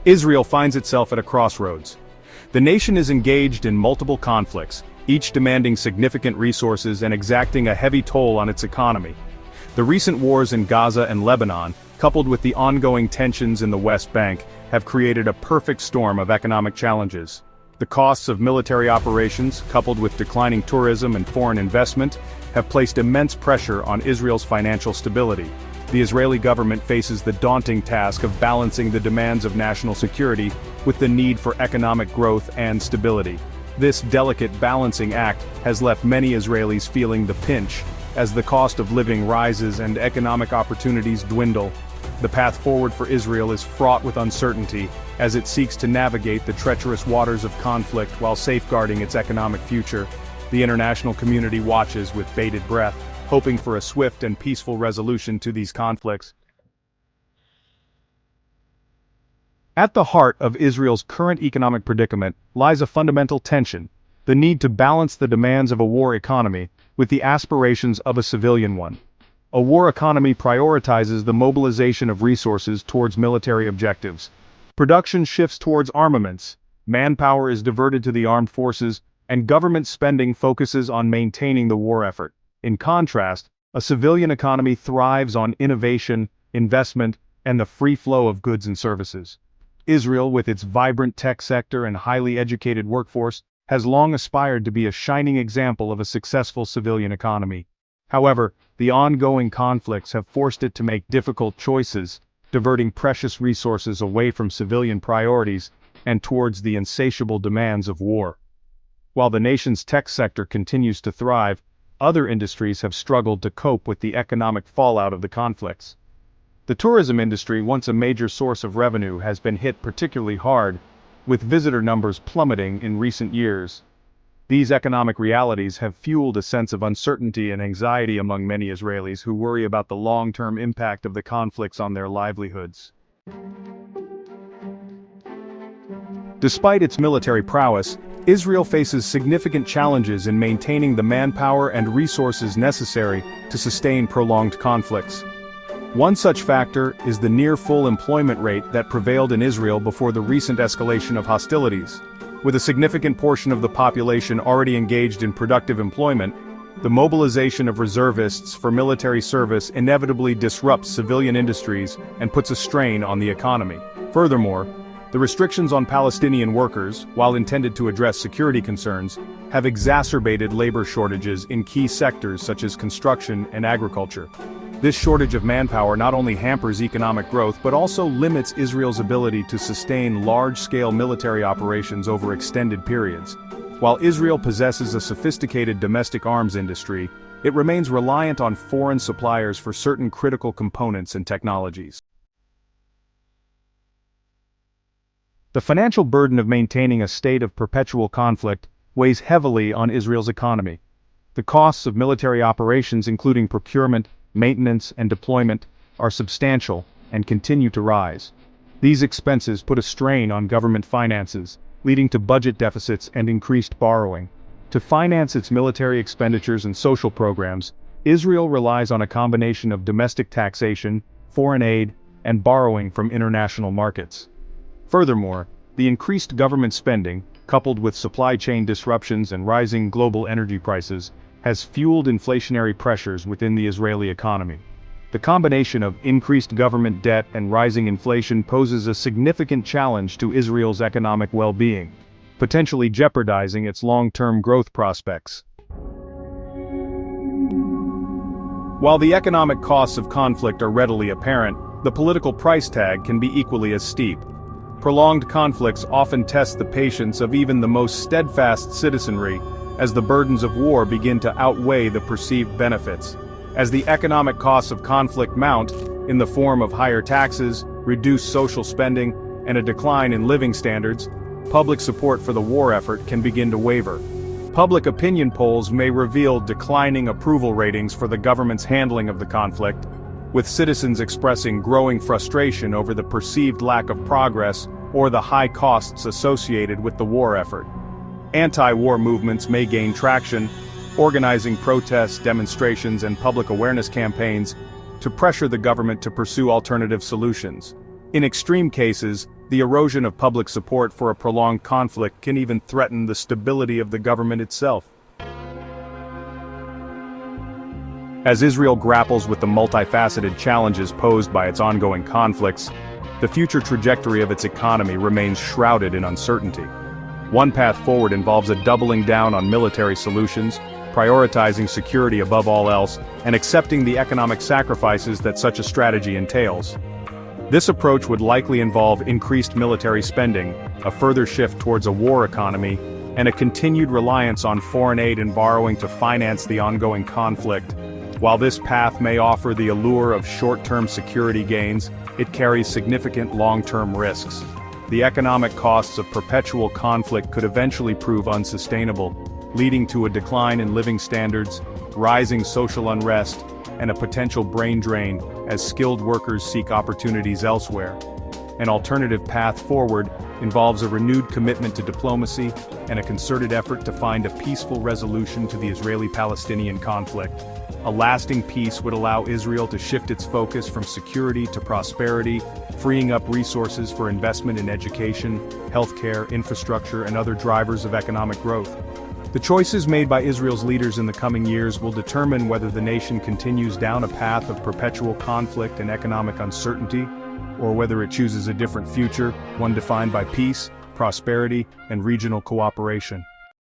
Israel finds itself at a crossroads. The nation is engaged in multiple conflicts, each demanding significant resources and exacting a heavy toll on its economy. The recent wars in Gaza and Lebanon, coupled with the ongoing tensions in the West Bank, have created a perfect storm of economic challenges. The costs of military operations, coupled with declining tourism and foreign investment, have placed immense pressure on Israel's financial stability. The Israeli government faces the daunting task of balancing the demands of national security with the need for economic growth and stability. This delicate balancing act has left many Israelis feeling the pinch, as the cost of living rises and economic opportunities dwindle. The path forward for Israel is fraught with uncertainty, as it seeks to navigate the treacherous waters of conflict while safeguarding its economic future. The international community watches with bated breath, hoping for a swift and peaceful resolution to these conflicts. At the heart of Israel's current economic predicament lies a fundamental tension: the need to balance the demands of a war economy with the aspirations of a civilian one. A war economy prioritizes the mobilization of resources towards military objectives. Production shifts towards armaments, manpower is diverted to the armed forces, and government spending focuses on maintaining the war effort. In contrast, a civilian economy thrives on innovation, investment, and the free flow of goods and services. Israel, with its vibrant tech sector and highly educated workforce, has long aspired to be a shining example of a successful civilian economy. However, the ongoing conflicts have forced it to make difficult choices, diverting precious resources away from civilian priorities and towards the insatiable demands of war. While the nation's tech sector continues to thrive, other industries have struggled to cope with the economic fallout of the conflicts. The tourism industry, once a major source of revenue, has been hit particularly hard, with visitor numbers plummeting in recent years. These economic realities have fueled a sense of uncertainty and anxiety among many Israelis who worry about the long-term impact of the conflicts on their livelihoods. Despite its military prowess, Israel faces significant challenges in maintaining the manpower and resources necessary to sustain prolonged conflicts. One such factor is the near-full employment rate that prevailed in Israel before the recent escalation of hostilities. With a significant portion of the population already engaged in productive employment, the mobilization of reservists for military service inevitably disrupts civilian industries and puts a strain on the economy. Furthermore, the restrictions on Palestinian workers, while intended to address security concerns, have exacerbated labor shortages in key sectors such as construction and agriculture. This shortage of manpower not only hampers economic growth but also limits Israel's ability to sustain large-scale military operations over extended periods. While Israel possesses a sophisticated domestic arms industry, it remains reliant on foreign suppliers for certain critical components and technologies. The financial burden of maintaining a state of perpetual conflict weighs heavily on Israel's economy. The costs of military operations, including procurement, maintenance, and deployment, are substantial and continue to rise. These expenses put a strain on government finances, leading to budget deficits and increased borrowing. To finance its military expenditures and social programs, Israel relies on a combination of domestic taxation, foreign aid, and borrowing from international markets. Furthermore, the increased government spending, coupled with supply chain disruptions and rising global energy prices, has fueled inflationary pressures within the Israeli economy. The combination of increased government debt and rising inflation poses a significant challenge to Israel's economic well-being, potentially jeopardizing its long-term growth prospects. While the economic costs of conflict are readily apparent, the political price tag can be equally as steep. Prolonged conflicts often test the patience of even the most steadfast citizenry, as the burdens of war begin to outweigh the perceived benefits. As the economic costs of conflict mount, in the form of higher taxes, reduced social spending, and a decline in living standards, public support for the war effort can begin to waver. Public opinion polls may reveal declining approval ratings for the government's handling of the conflict, with citizens expressing growing frustration over the perceived lack of progress or the high costs associated with the war effort. Anti-war movements may gain traction, organizing protests, demonstrations, and public awareness campaigns to pressure the government to pursue alternative solutions. In extreme cases, the erosion of public support for a prolonged conflict can even threaten the stability of the government itself. As Israel grapples with the multifaceted challenges posed by its ongoing conflicts, the future trajectory of its economy remains shrouded in uncertainty. One path forward involves a doubling down on military solutions, prioritizing security above all else, and accepting the economic sacrifices that such a strategy entails. This approach would likely involve increased military spending, a further shift towards a war economy, and a continued reliance on foreign aid and borrowing to finance the ongoing conflict. While this path may offer the allure of short-term security gains, it carries significant long-term risks. The economic costs of perpetual conflict could eventually prove unsustainable, leading to a decline in living standards, rising social unrest, and a potential brain drain as skilled workers seek opportunities elsewhere. An alternative path forward involves a renewed commitment to diplomacy and a concerted effort to find a peaceful resolution to the Israeli-Palestinian conflict. A lasting peace would allow Israel to shift its focus from security to prosperity, freeing up resources for investment in education, healthcare, infrastructure, and other drivers of economic growth. The choices made by Israel's leaders in the coming years will determine whether the nation continues down a path of perpetual conflict and economic uncertainty, or whether it chooses a different future, one defined by peace, prosperity, and regional cooperation.